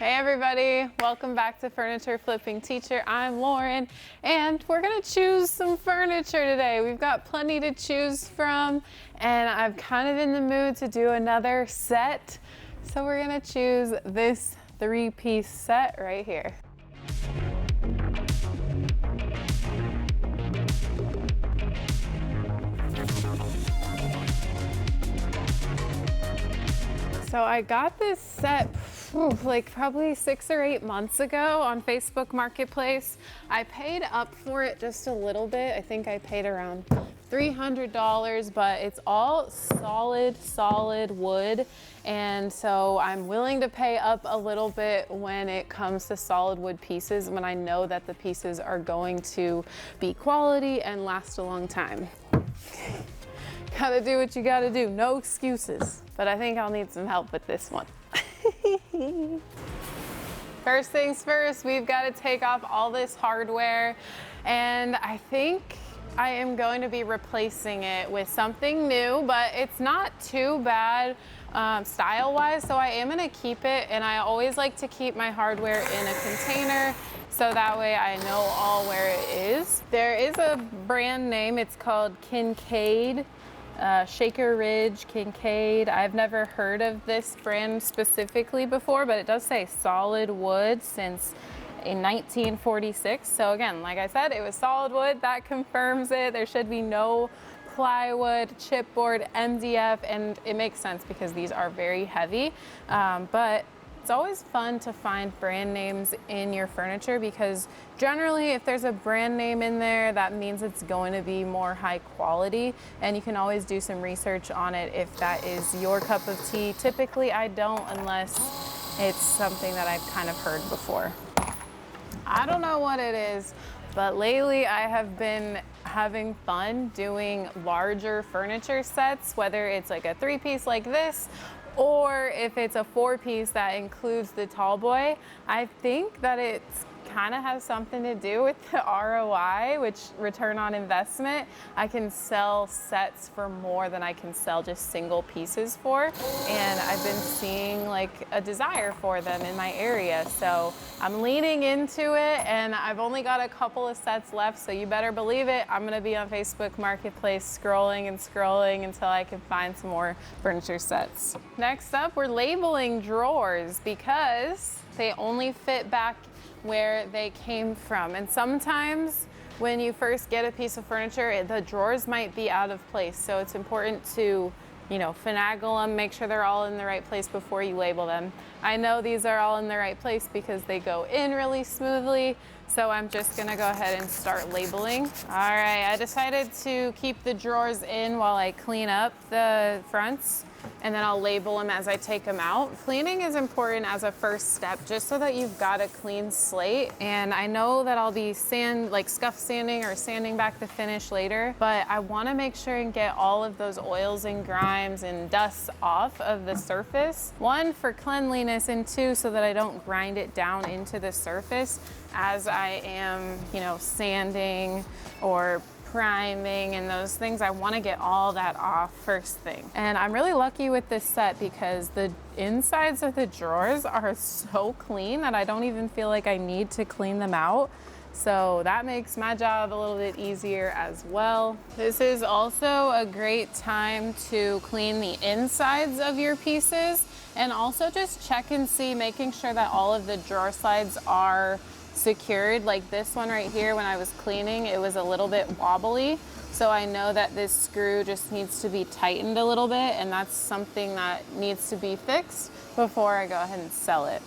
Hey everybody, welcome back to Furniture Flipping Teacher. I'm Lauren and we're gonna choose some furniture today. We've got plenty to choose from and I'm kind of in the mood to do another set. So we're gonna choose this 3-piece set right here. So I got this set like probably 6 or 8 months ago on Facebook Marketplace. I paid up for it just a little bit. I think I paid around $300, but it's all solid wood. And so I'm willing to pay up a little bit when it comes to solid wood pieces, when I know that the pieces are going to be quality and last a long time. Gotta do what you gotta do, no excuses. But I think I'll need some help with this one. First things first, we've got to take off all this hardware, and I think I am going to be replacing it with something new, but it's not too bad style-wise, so I am going to keep it, and I always like to keep my hardware in a container so that way I know all where it is. There is a brand name, it's called Kincaid. Shaker Ridge, Kincaid. I've never heard of this brand specifically before, but it does say solid wood since in 1946. So again, like I said, it was solid wood. That confirms it. There should be no plywood, chipboard, MDF, and it makes sense because these are very heavy. But it's always fun to find brand names in your furniture because generally if there's a brand name in there, that means it's going to be more high quality, and you can always do some research on it if that is your cup of tea. Typically I don't, unless it's something that I've kind of heard before. I don't know what it is, but lately I have been having fun doing larger furniture sets, whether it's like a 3-piece like this, or if it's a 4-piece that includes the tall boy. I think that it's kind of has something to do with the ROI, which return on investment. I can sell sets for more than I can sell just single pieces for, and I've been seeing like a desire for them in my area, so I'm leaning into it, and I've only got a couple of sets left, so you better believe it, I'm gonna be on Facebook Marketplace scrolling and scrolling until I can find some more furniture sets. Next up, we're labeling drawers because they only fit back where they came from. And sometimes when you first get a piece of furniture, the drawers might be out of place. So it's important to, you know, finagle them, make sure they're all in the right place before you label them. I know these are all in the right place because they go in really smoothly. So I'm just gonna go ahead and start labeling. All right, I decided to keep the drawers in while I clean up the fronts, and then I'll label them as I take them out. Cleaning is important as a first step, just so that you've got a clean slate. And I know that I'll be scuff sanding or sanding back the finish later, but I wanna make sure and get all of those oils and grimes and dust off of the surface. 1, for cleanliness, and 2, so that I don't grind it down into the surface as I am, you know, sanding or priming and those things. I want to get all that off first thing. And I'm really lucky with this set because the insides of the drawers are so clean that I don't even feel like I need to clean them out. So that makes my job a little bit easier as well. This is also a great time to clean the insides of your pieces, and also just check and see, making sure that all of the drawer slides are secured. Like this one right here, when I was cleaning, it was a little bit wobbly, so I know that this screw just needs to be tightened a little bit, and that's something that needs to be fixed before I go ahead and sell it.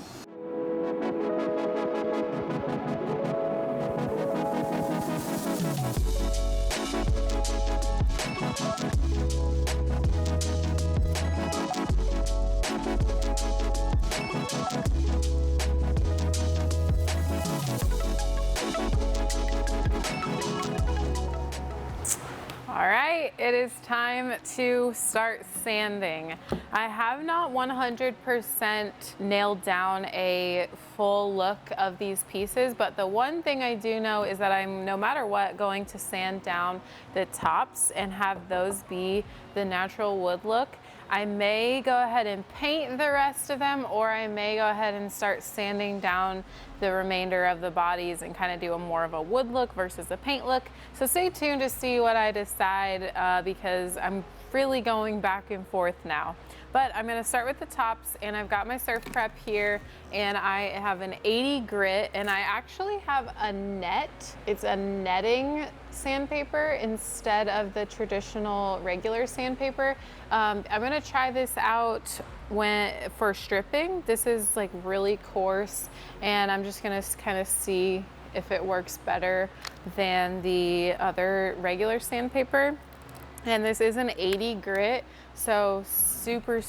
All right, it is time to start sanding. I have not 100% nailed down a full look of these pieces, but the one thing I do know is that I'm, no matter what, going to sand down the tops and have those be the natural wood look. I may go ahead and paint the rest of them, or I may go ahead and start sanding down the remainder of the bodies and kind of do a more of a wood look versus a paint look. So stay tuned to see what I decide, because I'm really going back and forth now. But I'm gonna start with the tops, and I've got my surf prep here, and I have an 80 grit, and I actually have a net. It's a netting sandpaper instead of the traditional regular sandpaper. I'm gonna try this out for stripping. This is like really coarse, and I'm just gonna kind of see if it works better than the other regular sandpaper. And this is an 80 grit, so super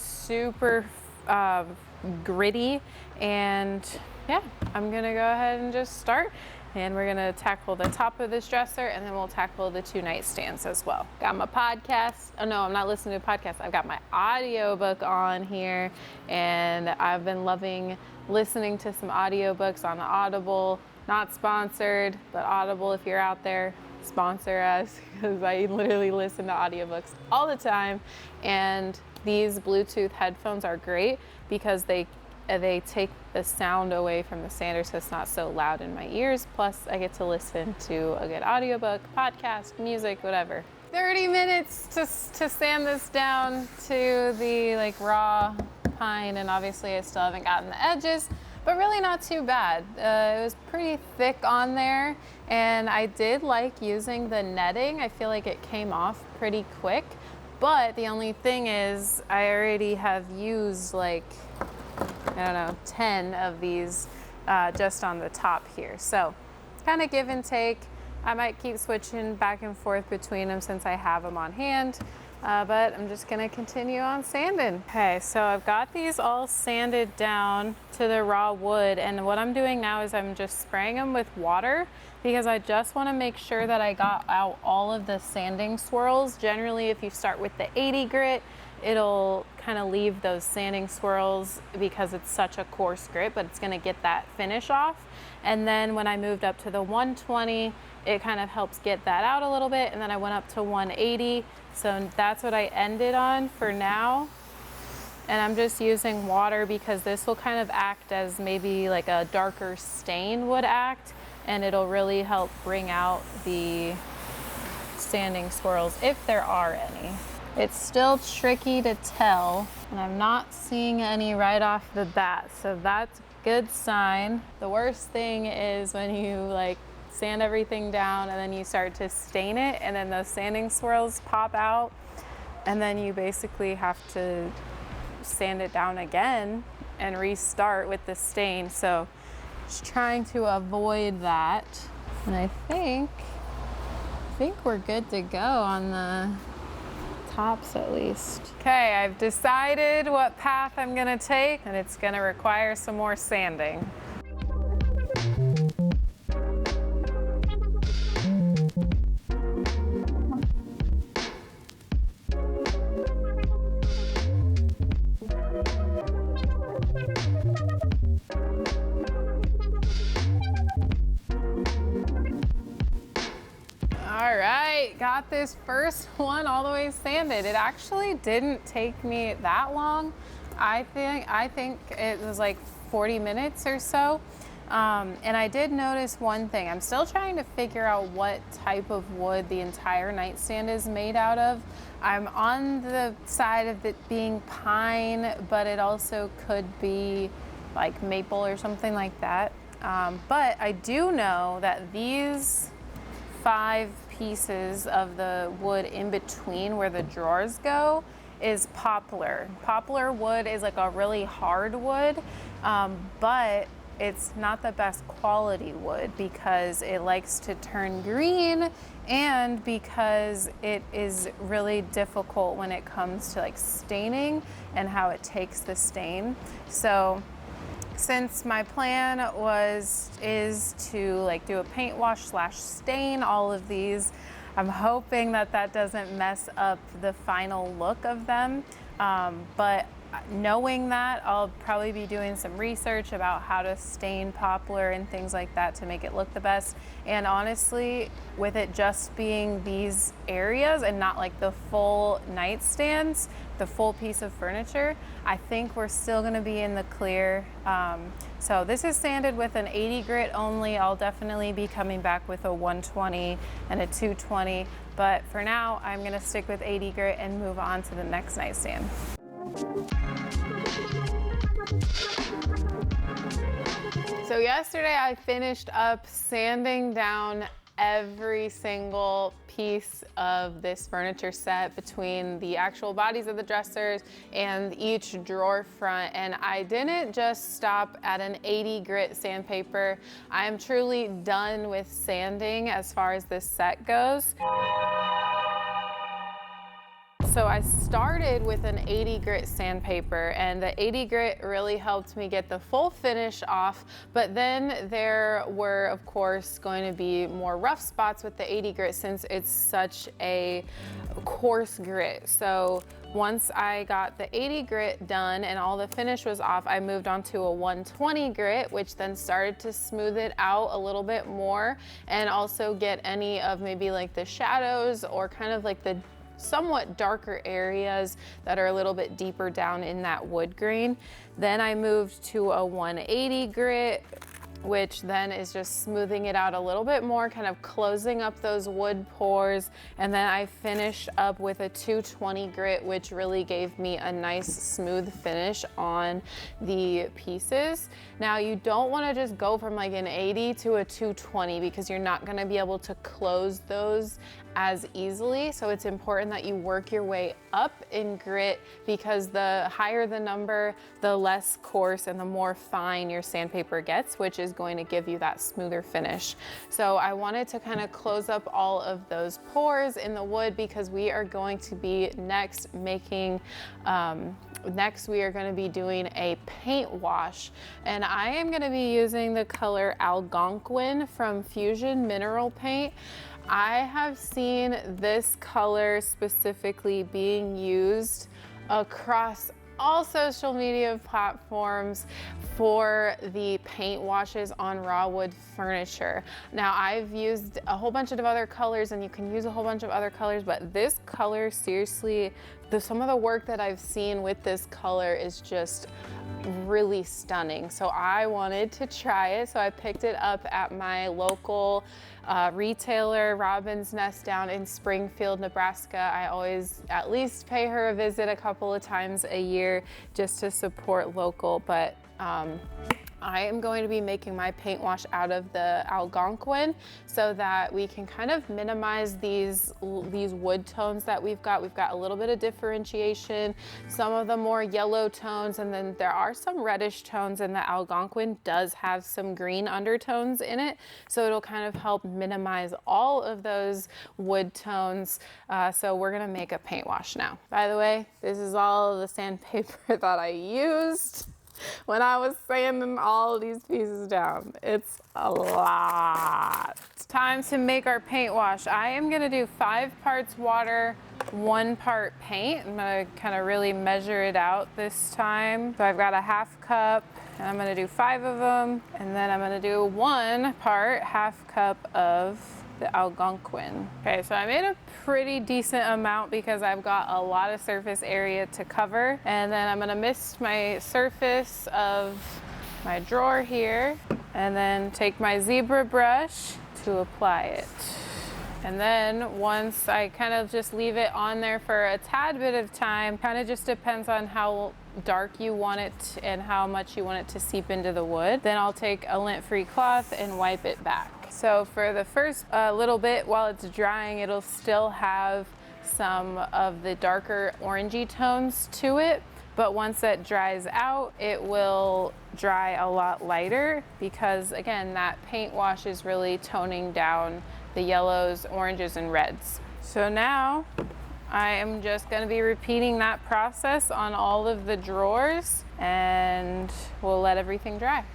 gritty. And yeah, I'm gonna go ahead and just start, and we're gonna tackle the top of this dresser, and then we'll tackle the 2 nightstands as well. Got my podcast. Oh no, I'm not listening to a podcast. I've got my audiobook on here, and I've been loving listening to some audiobooks on Audible. Not sponsored, but Audible, if you're out there, sponsor us, because I literally listen to audiobooks all the time. And these Bluetooth headphones are great because they take the sound away from the sander, so it's not so loud in my ears. Plus I get to listen to a good audiobook, podcast, music, whatever. 30 minutes to sand this down to the like raw pine, and obviously I still haven't gotten the edges, but really not too bad. It was pretty thick on there, and I did like using the netting. I feel like it came off pretty quick, but the only thing is I already have used like, I don't know, 10 of these just on the top here. So it's kind of give and take. I might keep switching back and forth between them since I have them on hand. But I'm just gonna continue on sanding. Okay, so I've got these all sanded down to the raw wood, and what I'm doing now is I'm just spraying them with water because I just wanna make sure that I got out all of the sanding swirls. Generally, if you start with the 80 grit, it'll kind of leave those sanding swirls because it's such a coarse grit, but it's gonna get that finish off. And then when I moved up to the 120, it kind of helps get that out a little bit, and then I went up to 180. So that's what I ended on for now. And I'm just using water because this will kind of act as maybe like a darker stain would act, and it'll really help bring out the sanding swirls if there are any. It's still tricky to tell, and I'm not seeing any right off the bat, so that's a good sign. The worst thing is when you like sand everything down and then you start to stain it, and then those sanding swirls pop out, and then you basically have to sand it down again and restart with the stain. So just trying to avoid that. And I think we're good to go on the tops at least. Okay, I've decided what path I'm gonna take, and it's gonna require some more sanding. All right, got this first one all the way sanded. It actually didn't take me that long. I think it was like 40 minutes or so. And I did notice one thing. I'm still trying to figure out what type of wood the entire nightstand is made out of. I'm on the side of it being pine, but it also could be like maple or something like that. But I do know that these 5 pieces of the wood in between where the drawers go is poplar. Poplar wood is like a really hard wood, but it's not the best quality wood because it likes to turn green, and because it is really difficult when it comes to like staining and how it takes the stain. So since my plan is to like do a paint wash / stain all of these, I'm hoping that that doesn't mess up the final look of them. But knowing that, I'll probably be doing some research about how to stain poplar and things like that to make it look the best. And honestly, with it just being these areas and not like the full nightstands, the full piece of furniture, I think we're still gonna be in the clear. So this is sanded with an 80 grit only. I'll definitely be coming back with a 120 and a 220, but for now, I'm gonna stick with 80 grit and move on to the next nightstand. So yesterday I finished up sanding down every single piece of this furniture set between the actual bodies of the dressers and each drawer front, and I didn't just stop at an 80 grit sandpaper. I am truly done with sanding as far as this set goes. So I started with an 80 grit sandpaper, and the 80 grit really helped me get the full finish off, but then there were of course going to be more rough spots with the 80 grit since it's such a coarse grit. So once I got the 80 grit done and all the finish was off, I moved on to a 120 grit, which then started to smooth it out a little bit more and also get any of maybe like the shadows or kind of like the somewhat darker areas that are a little bit deeper down in that wood grain. Then I moved to a 180 grit, which then is just smoothing it out a little bit more, kind of closing up those wood pores. And then I finished up with a 220 grit, which really gave me a nice smooth finish on the pieces. Now you don't want to just go from like an 80 to a 220 because you're not going to be able to close those as easily. So it's important that you work your way up in grit, because the higher the number, the less coarse and the more fine your sandpaper gets, which is going to give you that smoother finish. So I wanted to kind of close up all of those pores in the wood because we are going to be next making, next we are going to be doing a paint wash, and I am going to be using the color ALGONQUIN from Fusion Mineral Paint. I have seen this color specifically being used across all social media platforms for the paint washes on raw wood furniture. Now I've used a whole bunch of other colors, and you can use a whole bunch of other colors, but this color, seriously, some of the work that I've seen with this color is just really stunning. So I wanted to try it. So I picked it up at my local retailer, Robin's Nest, down in Springfield, Nebraska. I always at least pay her a visit a couple of times a year just to support local, but I am going to be making my paint wash out of the ALGONQUIN so that we can kind of minimize these wood tones that we've got. We've got a little bit of differentiation, some of the more yellow tones, and then there are some reddish tones, and the ALGONQUIN does have some green undertones in it. So it'll kind of help minimize all of those wood tones. So we're gonna make a paint wash now. By the way, this is all of the sandpaper that I used when I was sanding all these pieces down. It's a lot. It's time to make our paint wash. I am gonna do 5 parts water, 1 part paint. I'm gonna kind of really measure it out this time. So I've got a 1/2 cup, and I'm gonna do 5 of them, and then I'm gonna do 1 part 1/2 cup of the ALGONQUIN. Okay, so I made a pretty decent amount because I've got a lot of surface area to cover. And then I'm gonna mist my surface of my drawer here, and then take my zebra brush to apply it. And then once I kind of just leave it on there for a tad bit of time, kind of just depends on how dark you want it and how much you want it to seep into the wood. Then I'll take a lint-free cloth and wipe it back. So for the first little bit while it's drying, it'll still have some of the darker orangey tones to it. But once that dries out, it will dry a lot lighter because, again, that paint wash is really toning down the yellows, oranges, and reds. So now I am just going to be repeating that process on all of the drawers, and we'll let everything dry.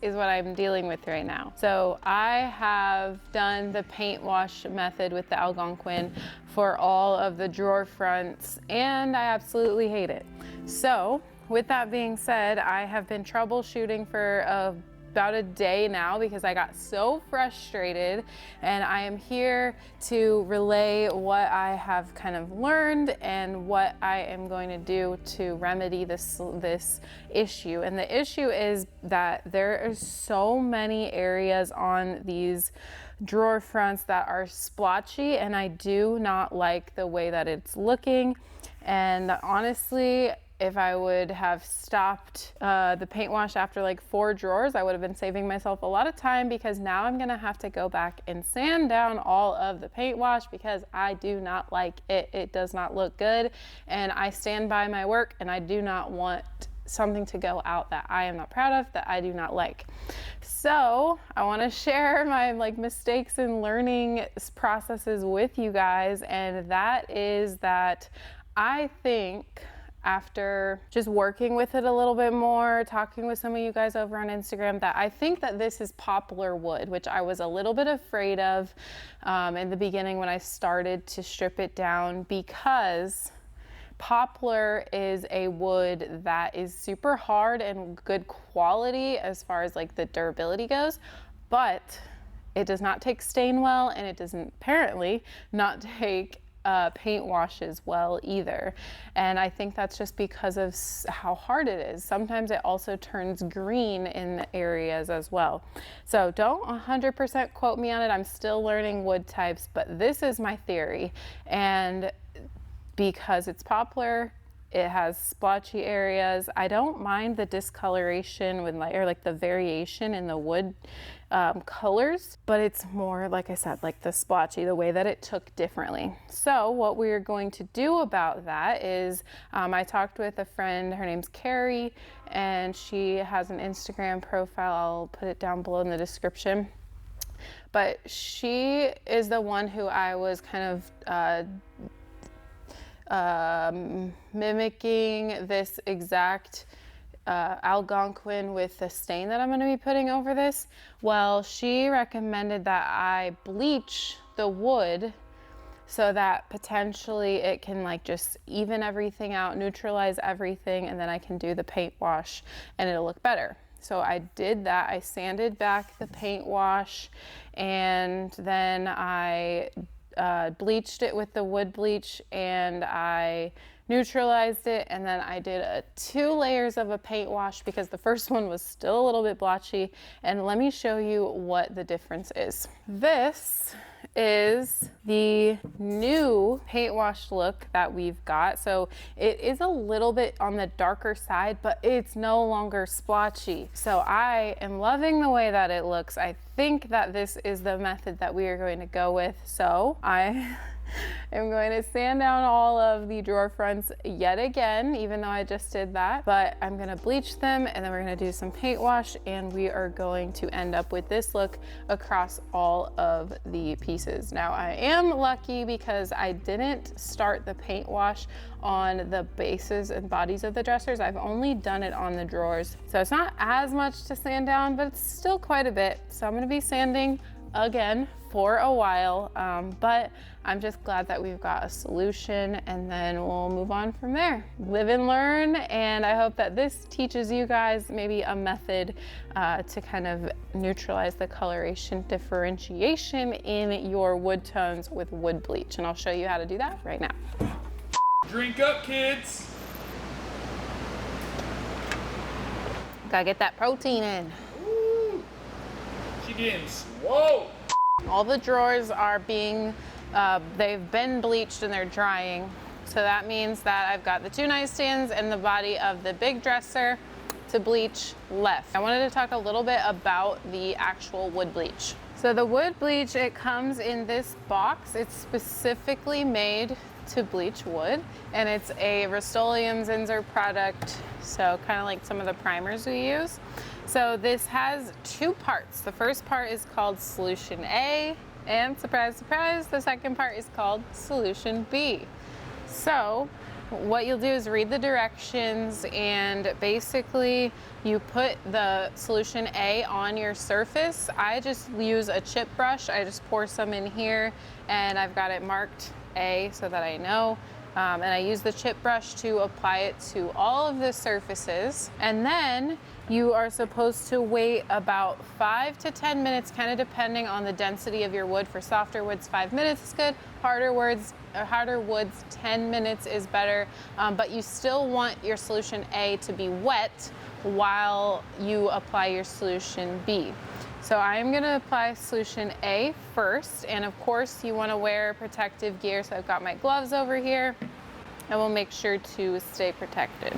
is what I'm dealing with right now. So I have done the paint wash method with the Algonquin for all of the drawer fronts, and I absolutely hate it. So with that being said, I have been troubleshooting for about a day now because I got so frustrated, and I am here to relay what I have kind of learned and what I am going to do to remedy this issue. And the issue is that there are so many areas on these drawer fronts that are splotchy, and I do not like the way that it's looking. And honestly, if I would have stopped the paint wash after like 4 drawers, I would have been saving myself a lot of time, because now I'm gonna have to go back and sand down all of the paint wash because I do not like it. It does not look good, and I stand by my work, and I do not want something to go out that I am not proud of, that I do not like. So I want to share my mistakes and learning processes with you guys, and that is that I think, after just working with it a little bit more, talking with some of you guys over on Instagram, that I think that this is poplar wood, which I was a little bit afraid of in the beginning when I started to strip it down, because poplar is a wood that is super hard and good quality as far as like the durability goes, but it does not take stain well, and it doesn't apparently not take paint washes well either. And I think that's just because of how hard it is. Sometimes it also turns green in areas as well. So don't 100% quote me on it. I'm still learning wood types, but this is my theory. And because it's poplar, it has splotchy areas. I don't mind the discoloration with like the variation in the wood colors, but it's more, like I said, like the splotchy, the way that it took differently. So what we are going to do about that is I talked with a friend, her name's Carrie, and she has an Instagram profile. I'll put it down below in the description. But she is the one who I was kind of mimicking this exact Algonquin with the stain that I'm going to be putting over this. Well, she recommended that I bleach the wood so that potentially it can like just even everything out, neutralize everything, and then I can do the paint wash and it'll look better. So I did that. I sanded back the paint wash, and then I bleached it with the wood bleach, and I neutralized it, and then I did 2 layers of a paint wash because the first one was still a little bit blotchy. And let me show you what the difference is. This is the new paint wash look that we've got. So it is a little bit on the darker side, but it's no longer splotchy. So I am loving the way that it looks. I think that this is the method that we are going to go with. So I am going to sand down all of the drawer fronts yet again, even though I just did that, but I'm going to bleach them, and then we're going to do some paint wash, and we are going to end up with this look across all of the pieces. Now I am lucky because I didn't start the paint wash on the bases and bodies of the dressers. I've only done it on the drawers. So it's not as much to sand down, but it's still quite a bit. So I'm going to be sanding again for a while, but I'm just glad that we've got a solution, and then we'll move on from there. Live and learn, and I hope that this teaches you guys maybe a method to kind of neutralize the coloration differentiation in your wood tones with wood bleach, and I'll show you how to do that right now. Drink up, kids! Gotta get that protein in. Ooh. She getting swole. All the drawers are being, they've been bleached and they're drying. So that means that I've got the 2 nightstands and the body of the big dresser to bleach left. I wanted to talk a little bit about the actual wood bleach. So the wood bleach, it comes in this box. It's specifically made to bleach wood, and it's a Rust-Oleum Zinsser product, so kind of like some of the primers we use. So this has 2 parts. The first part is called Solution A, and surprise, surprise, the second part is called Solution B. So what you'll do is read the directions, and basically you put the solution A on your surface. I just use a chip brush. I just pour some in here, and I've got it marked A so that I know. And I use the chip brush to apply it to all of the surfaces. And then you are supposed to wait about 5 to 10 minutes, kind of depending on the density of your wood. For softer woods, 5 minutes is good. Harder woods, 10 minutes is better. But you still want your solution A to be wet while you apply your solution B. So I'm gonna apply solution A first, and of course you wanna wear protective gear. So I've got my gloves over here, and we'll make sure to stay protected.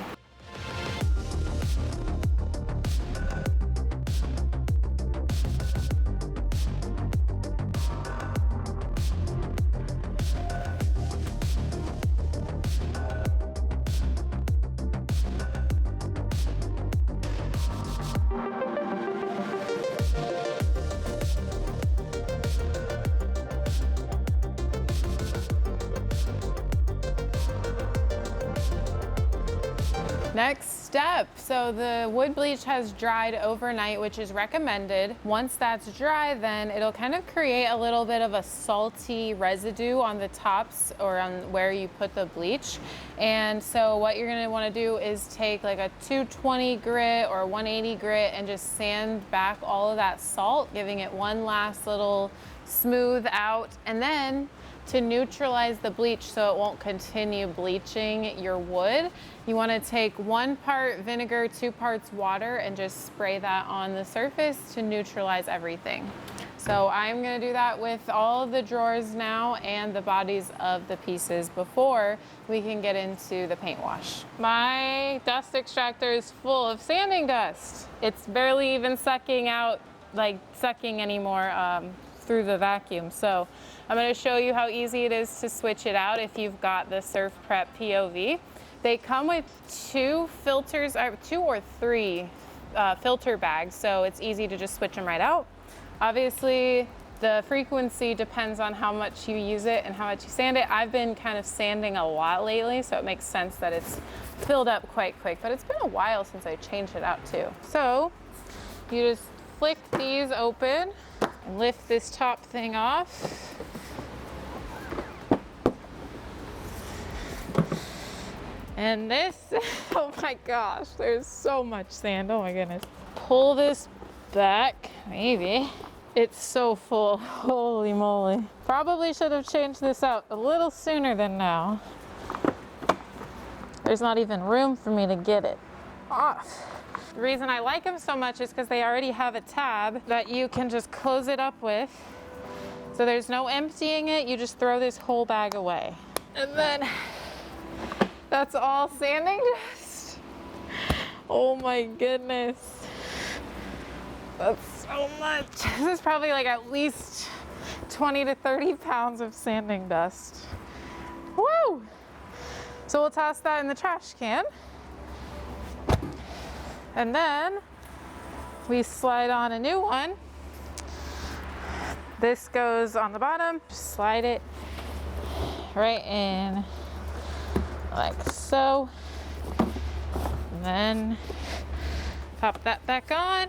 Next step, so the wood bleach has dried overnight, which is recommended. Once that's dry, then it'll kind of create a little bit of a salty residue on the tops or on where you put the bleach. And so what you're gonna wanna do is take like a 220 grit or 180 grit and just sand back all of that salt, giving it one last little smooth out. And then to neutralize the bleach so it won't continue bleaching your wood, you want to take 1 part vinegar, 2 parts water, and just spray that on the surface to neutralize everything. So I'm going to do that with all of the drawers now and the bodies of the pieces before we can get into the paint wash. My dust extractor is full of sanding dust. It's barely even sucking anymore through the vacuum. So I'm going to show you how easy it is to switch it out if you've got the Surf Prep POV. They come with 2 filters, 2 or 3 filter bags, so it's easy to just switch them right out. Obviously, the frequency depends on how much you use it and how much you sand it. I've been kind of sanding a lot lately, so it makes sense that it's filled up quite quick, but it's been a while since I changed it out too. So you just flick these open and lift this top thing off. And this, oh my gosh, there's so much sand, oh my goodness. Pull this back, maybe. It's so full, holy moly. Probably should have changed this out a little sooner than now. There's not even room for me to get it off. The reason I like them so much is because they already have a tab that you can just close it up with. So there's no emptying it, you just throw this whole bag away. And then that's all sanding dust. Oh my goodness. That's so much. This is probably like at least 20 to 30 pounds of sanding dust. Woo! So we'll toss that in the trash can. And then we slide on a new one. This goes on the bottom, just slide it right in like so. And then pop that back on.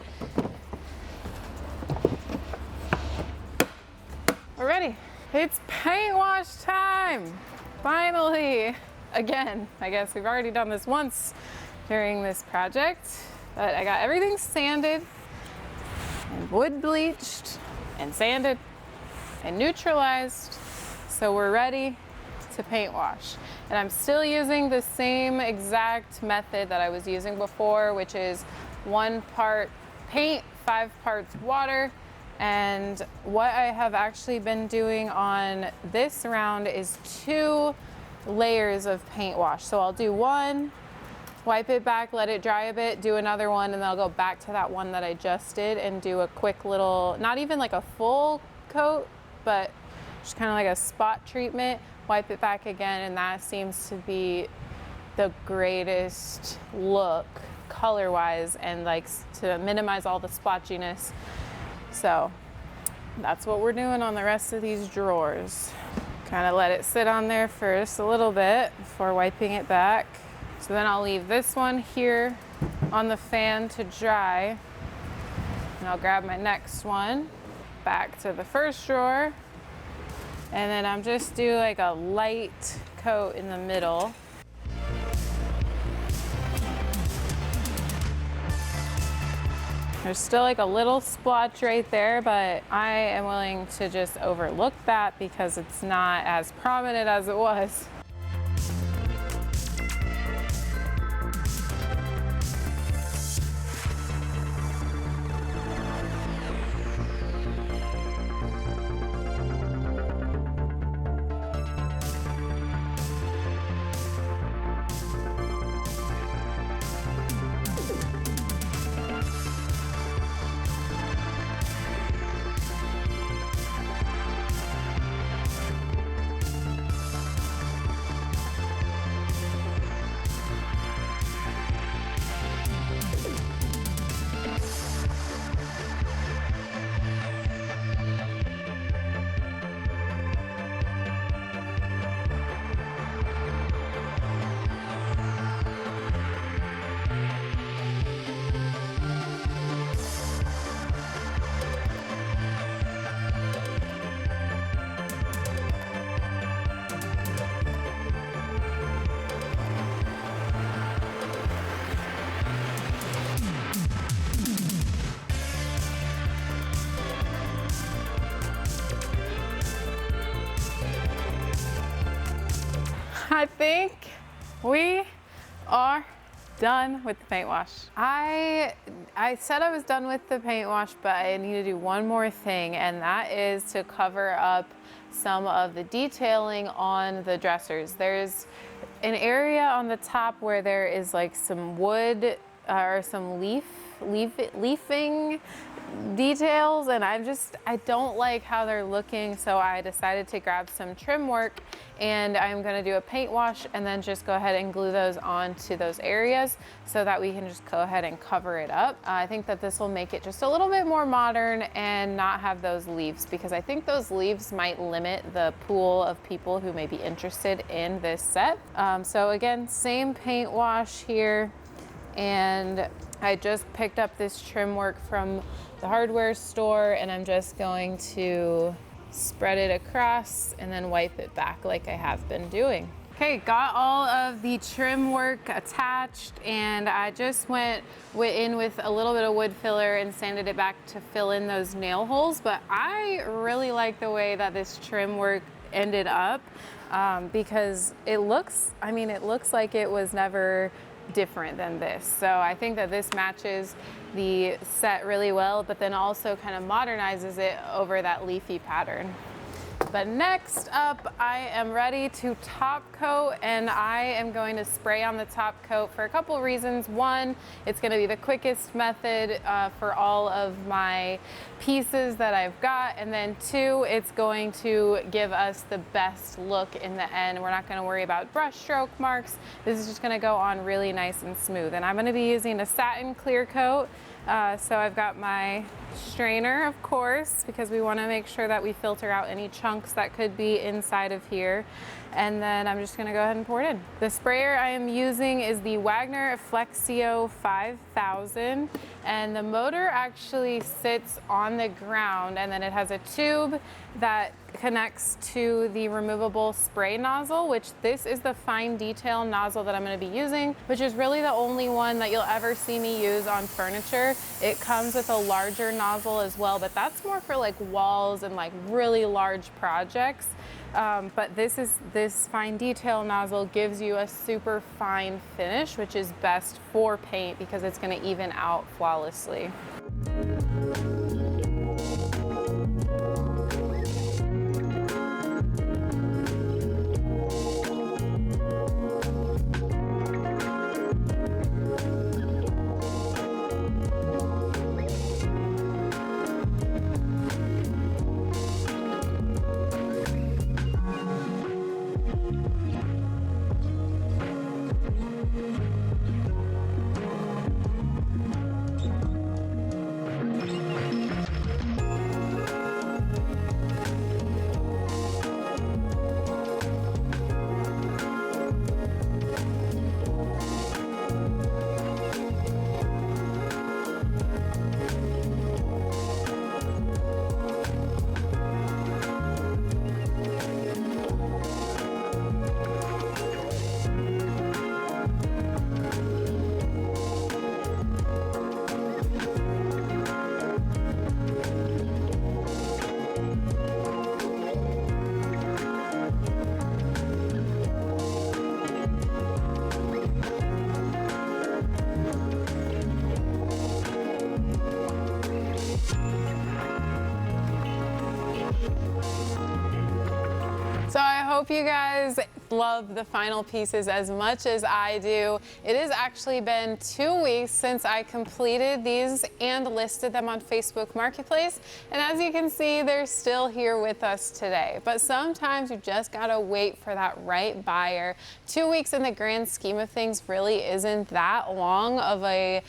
We're ready. It's paint wash time, finally. Again, I guess we've already done this once during this project, but I got everything sanded and wood bleached and sanded and neutralized, so we're ready to paint wash. And I'm still using the same exact method that I was using before, which is 1 part paint, 5 parts water. And what I have actually been doing on this round is 2 layers of paint wash. So I'll do 1, wipe it back, let it dry a bit, do another one, and then I'll go back to that one that I just did and do a quick little, not even like a full coat, but just kind of like a spot treatment, wipe it back again, and that seems to be the greatest look color-wise and like to minimize all the splotchiness. So that's what we're doing on the rest of these drawers. Kind of let it sit on there for just a little bit before wiping it back. So then I'll leave this one here on the fan to dry. And I'll grab my next one back to the first drawer. And then I'm just do like a light coat in the middle. There's still like a little splotch right there, but I am willing to just overlook that because it's not as prominent as it was. I think we are done with the paint wash. I said I was done with the paint wash, but I need to do one more thing, and that is to cover up some of the detailing on the dressers. There's an area on the top where there is like some wood or some leafing details, and I don't like how they're looking, so I decided to grab some trim work, and I'm going to do a paint wash and then just go ahead and glue those onto those areas so that we can just go ahead and cover it up. I think that this will make it just a little bit more modern and not have those leaves, because I think those leaves might limit the pool of people who may be interested in this set. So again, same paint wash here, and I just picked up this trim work from the hardware store, and I'm just going to spread it across and then wipe it back like I have been doing. Okay, got all of the trim work attached, and I just went in with a little bit of wood filler and sanded it back to fill in those nail holes, but I really like the way that this trim work ended up because it looks like it was never different than this. So I think that this matches the set really well, but then also kind of modernizes it over that leafy pattern. But next up, I am ready to top coat, and I am going to spray on the top coat for a couple reasons. One, it's going to be the quickest method for all of my pieces that I've got, and then two, it's going to give us the best look in the end. We're not going to worry about brush stroke marks. This is just going to go on really nice and smooth, and I'm going to be using a satin clear coat. So I've got my strainer, of course, because we want to make sure that we filter out any chunks that could be inside of here. And then I'm just going to go ahead and pour it in. The sprayer I am using is the Wagner Flexio 5000, and the motor actually sits on the ground, and then it has a tube that connects to the removable spray nozzle, which this is the fine detail nozzle that I'm going to be using, which is really the only one that you'll ever see me use on furniture. It comes with a larger nozzle as well, but that's more for like walls and like really large projects. But this fine detail nozzle gives you a super fine finish, which is best for paint because it's going to even out flawlessly. So I hope you guys love the final pieces as much as I do. It has actually been 2 weeks since I completed these and listed them on Facebook Marketplace. And as you can see, they're still here with us today. But sometimes you just gotta wait for that right buyer. 2 weeks in the grand scheme of things really isn't that long of a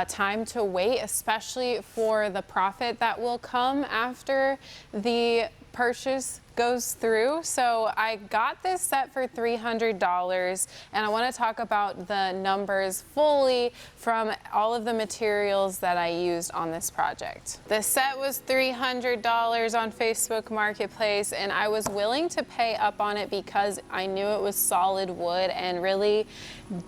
time to wait, especially for the profit that will come after the purchase goes through. So I got this set for $300, and I want to talk about the numbers fully from all of the materials that I used on this project. The set was $300 on Facebook Marketplace, and I was willing to pay up on it because I knew it was solid wood, and really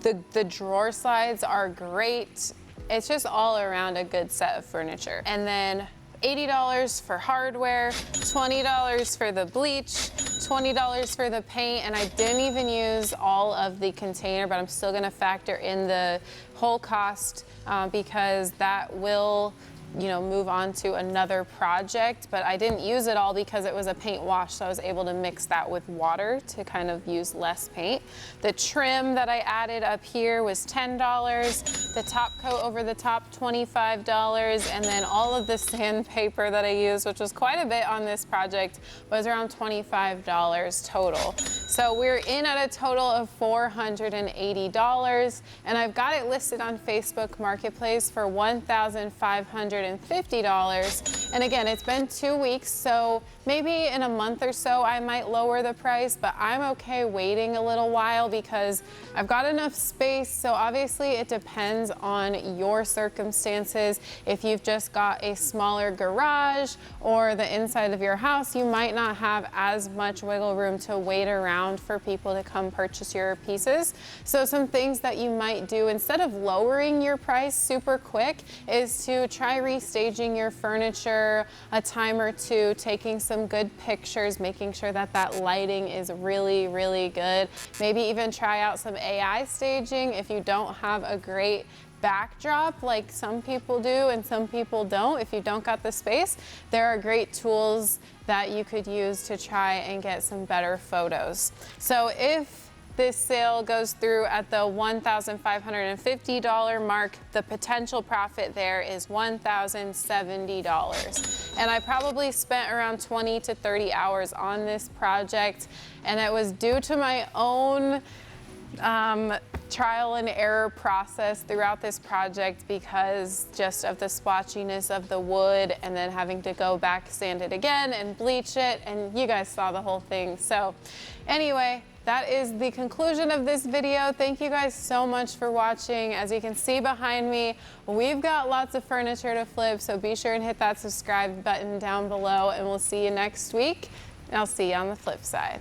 the drawer slides are great. It's just all around a good set of furniture. And then $80 for hardware, $20 for the bleach, $20 for the paint, and I didn't even use all of the container, but I'm still gonna factor in the whole cost because that will, you know, move on to another project. But I didn't use it all because it was a paint wash, so I was able to mix that with water to kind of use less paint. The trim that I added up here was $10. The top coat over the top, $25. And then all of the sandpaper that I used, which was quite a bit on this project, was around $25 total. So we're in at a total of $480, and I've got it listed on Facebook Marketplace for $1,550. And again, it's been 2 weeks, so maybe in a month or so I might lower the price, but I'm okay waiting a little while because I've got enough space. So obviously it depends on your circumstances. If you've just got a smaller garage or the inside of your house, you might not have as much wiggle room to wait around for people to come purchase your pieces. So some things that you might do instead of lowering your price super quick is to try restaging your furniture a time or two, taking some good pictures, making sure that that lighting is really, really good. Maybe even try out some AI staging if you don't have a great backdrop like some people do and some people don't. If you don't got the space, there are great tools that you could use to try and get some better photos. So if this sale goes through at the $1,550 mark, the potential profit there is $1,070. And I probably spent around 20 to 30 hours on this project, and it was due to my own trial and error process throughout this project because just of the splotchiness of the wood, and then having to go back, sand it again and bleach it, and you guys saw the whole thing. So anyway, that is the conclusion of this video. Thank you guys so much for watching. As you can see behind me, we've got lots of furniture to flip, so be sure and hit that subscribe button down below, and we'll see you next week, and I'll see you on the flip side.